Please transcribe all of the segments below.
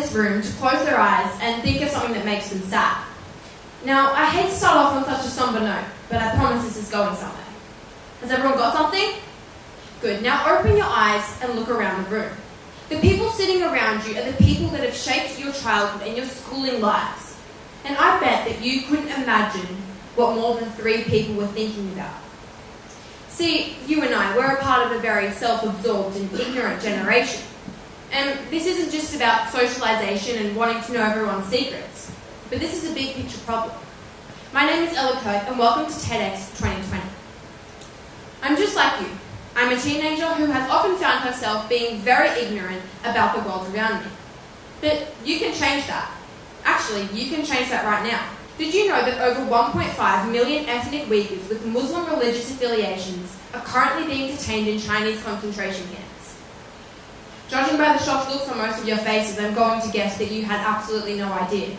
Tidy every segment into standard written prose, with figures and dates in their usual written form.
this room to close their eyes and think of something that makes them sad. Now, I hate to start off on such a somber note, but I promise this is going somewhere. Has everyone got something? Good. Now open your eyes and look around the room. The people sitting around you are the people that have shaped your childhood and your schooling lives. And I bet that you couldn't imagine what more than 3 people were thinking about. See, you and I, we're a part of a very self-absorbed and ignorant generation. And this isn't just about socialisation and wanting to know everyone's secrets, but this is a big picture problem. My name is Kirk, and welcome to TEDx 2020. I'm just like you. I'm a teenager who has often found herself being very ignorant about the world around me. But you can change that. Actually, you can change that right now. Did you know that over 1.5 million ethnic Uighurs with Muslim religious affiliations are currently being detained in Chinese concentration camps? Judging by the shocked looks on most of your faces, I'm going to guess that you had absolutely no idea.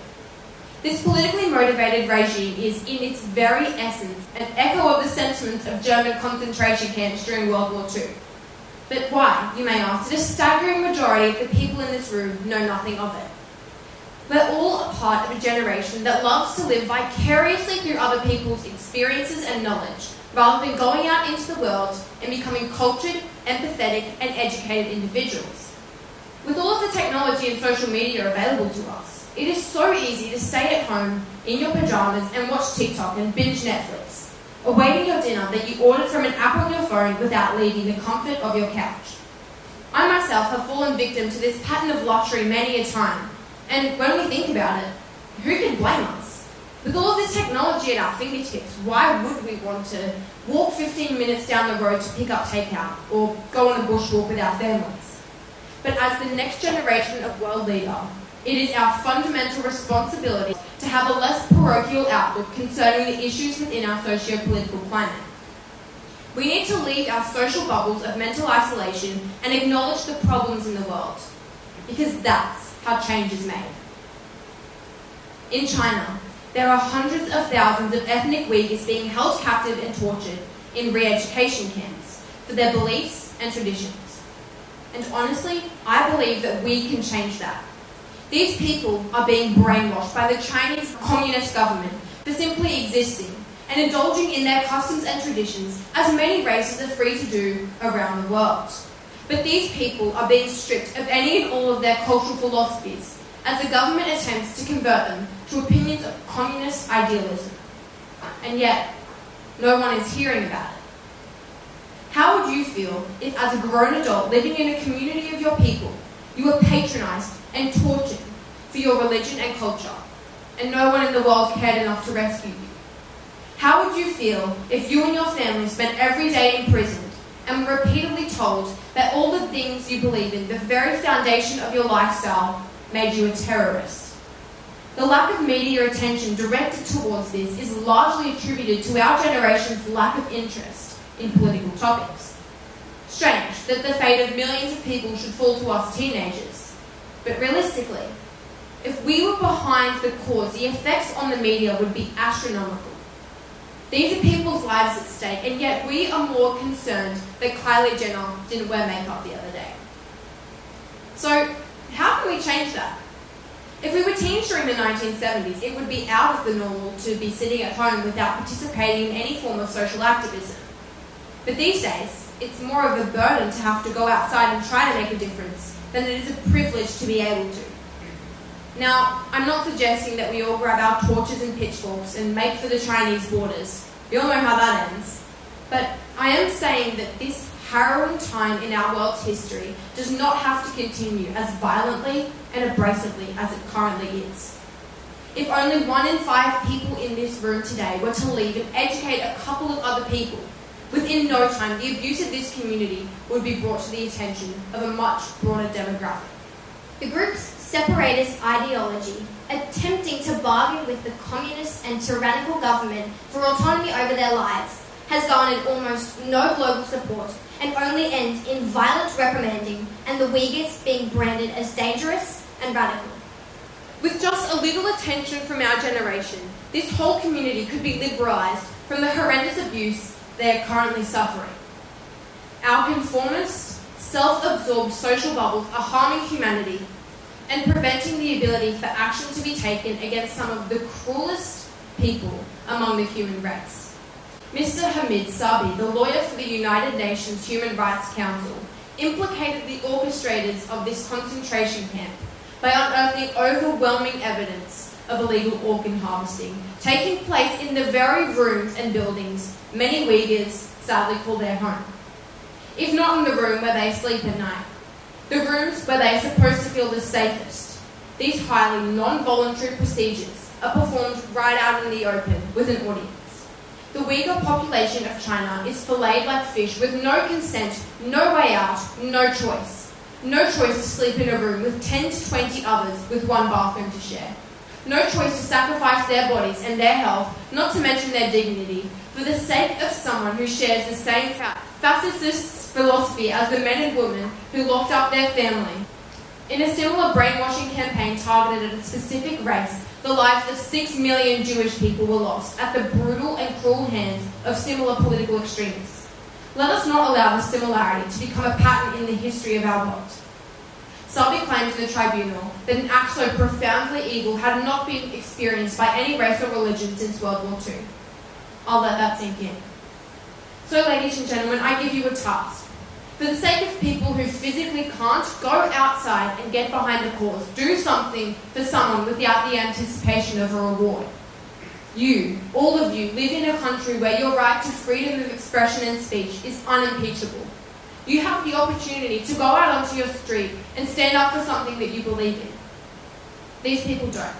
This politically motivated regime is, in its very essence, an echo of the sentiments of German concentration camps during World War II. But why, you may ask? Did a staggering majority of the people in this room know nothing of it? We're all a part of a generation that loves to live vicariously through other people's experiences and knowledge, rather than going out into the world and becoming cultured, empathetic, and educated individuals. With all of the technology and social media available to us, it is so easy to stay at home in your pajamas and watch TikTok and binge Netflix, awaiting your dinner that you ordered from an app on your phone without leaving the comfort of your couch. I myself have fallen victim to this pattern of luxury many a time, and when we think about it, who can blame us? With all of this technology at our fingertips, why would we want to walk 15 minutes down the road to pick up takeout or go on a bushwalk with our families? But as the next generation of world leader, it is our fundamental responsibility to have a less parochial outlook concerning the issues within our socio-political climate. We need to leave our social bubbles of mental isolation and acknowledge the problems in the world, because that's how change is made. In China, there are hundreds of thousands of ethnic Uighurs being held captive and tortured in re-education camps for their beliefs and traditions. And honestly, I believe that we can change that. These people are being brainwashed by the Chinese Communist government for simply existing and indulging in their customs and traditions, as many races are free to do around the world. But these people are being stripped of any and all of their cultural philosophies as the government attempts to convert them to opinions of communist idealism. And yet, no one is hearing about it. How would you feel if, as a grown adult living in a community of your people, you were patronised and tortured for your religion and culture, and no one in the world cared enough to rescue you? How would you feel if you and your family spent every day imprisoned and were repeatedly told that all the things you believe in, the very foundation of your lifestyle, made you a terrorist? The lack of media attention directed towards this is largely attributed to our generation's lack of interest in political topics. Strange that the fate of millions of people should fall to us teenagers. But realistically, if we were behind the cause, the effects on the media would be astronomical. These are people's lives at stake, and yet we are more concerned that Kylie Jenner didn't wear makeup the other day. So, how can we change that? If we were teens during the 1970s, it would be out of the normal to be sitting at home without participating in any form of social activism. But these days, it's more of a burden to have to go outside and try to make a difference than it is a privilege to be able to. Now, I'm not suggesting that we all grab our torches and pitchforks and make for the Chinese borders. We all know how that ends. But I am saying that this harrowing time in our world's history does not have to continue as violently and abrasively as it currently is. If only 1 in 5 people in this room today were to leave and educate a couple of other people, within no time the abuse of this community would be brought to the attention of a much broader demographic. The group's separatist ideology, attempting to bargain with the communist and tyrannical government for autonomy over their lives, has garnered almost no global support and only ends in violent reprimanding and the Uighurs being branded as dangerous and radical. With just a little attention from our generation, this whole community could be liberalised from the horrendous abuse they are currently suffering. Our conformist, self-absorbed social bubbles are harming humanity, and preventing the ability for action to be taken against some of the cruelest people among the human race. Mr. Hamid Sabi, the lawyer for the United Nations Human Rights Council, implicated the orchestrators of this concentration camp by unearthing overwhelming evidence of illegal organ harvesting taking place in the very rooms and buildings many Uighurs sadly call their home. If not in the room where they sleep at night, the rooms where they are supposed to feel the safest. These highly non-voluntary procedures are performed right out in the open with an audience. The Uyghur population of China is filleted like fish with no consent, no way out, no choice. No choice to sleep in a room with 10 to 20 others with one bathroom to share. No choice to sacrifice their bodies and their health, not to mention their dignity, for the sake of someone who shares the same fascist philosophy as the men and women who locked up their family. In a similar brainwashing campaign targeted at a specific race, the lives of 6 million Jewish people were lost at the brutal and cruel hands of similar political extremists. Let us not allow this similarity to become a pattern in the history of our world. Sabi claimed in the tribunal that an act so profoundly evil had not been experienced by any race or religion since World War II. I'll let that sink in. So, ladies and gentlemen, I give you a task. For the sake of people who physically can't, go outside and get behind the cause. Do something for someone without the anticipation of a reward. You, all of you, live in a country where your right to freedom of expression and speech is unimpeachable. You have the opportunity to go out onto your street and stand up for something that you believe in. These people don't.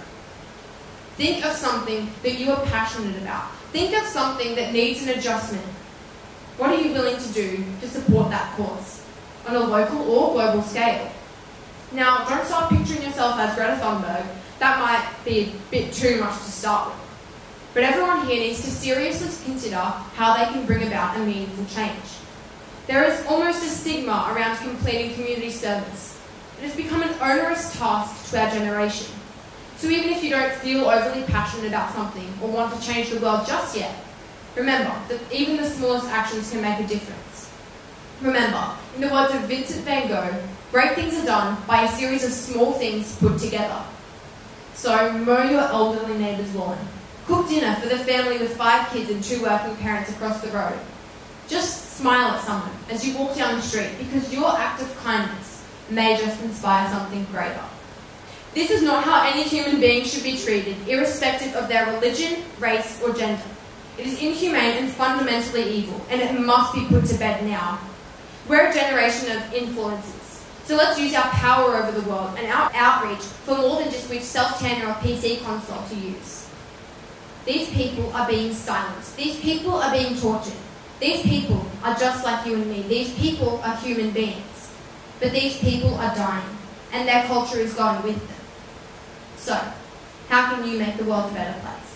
Think of something that you are passionate about. Think of something that needs an adjustment. What are you willing to do to support that cause, on a local or global scale? Now, don't start picturing yourself as Greta Thunberg. That might be a bit too much to start with. But everyone here needs to seriously consider how they can bring about a meaningful change. There is almost a stigma around completing community service. It has become an onerous task to our generation. So even if you don't feel overly passionate about something or want to change the world just yet, remember that even the smallest actions can make a difference. Remember, in the words of Vincent van Gogh, great things are done by a series of small things put together. So mow your elderly neighbour's lawn. Cook dinner for the family with 5 kids and 2 working parents across the road. Just smile at someone as you walk down the street, because your act of kindness may just inspire something greater. This is not how any human being should be treated, irrespective of their religion, race, or gender. It is inhumane and fundamentally evil, and it must be put to bed now. We're a generation of influencers, so let's use our power over the world and our outreach for more than just which self-tan or PC console to use. These people are being silenced. These people are being tortured. These people are just like you and me. These people are human beings. But these people are dying, and their culture is going with them. So, how can you make the world a better place?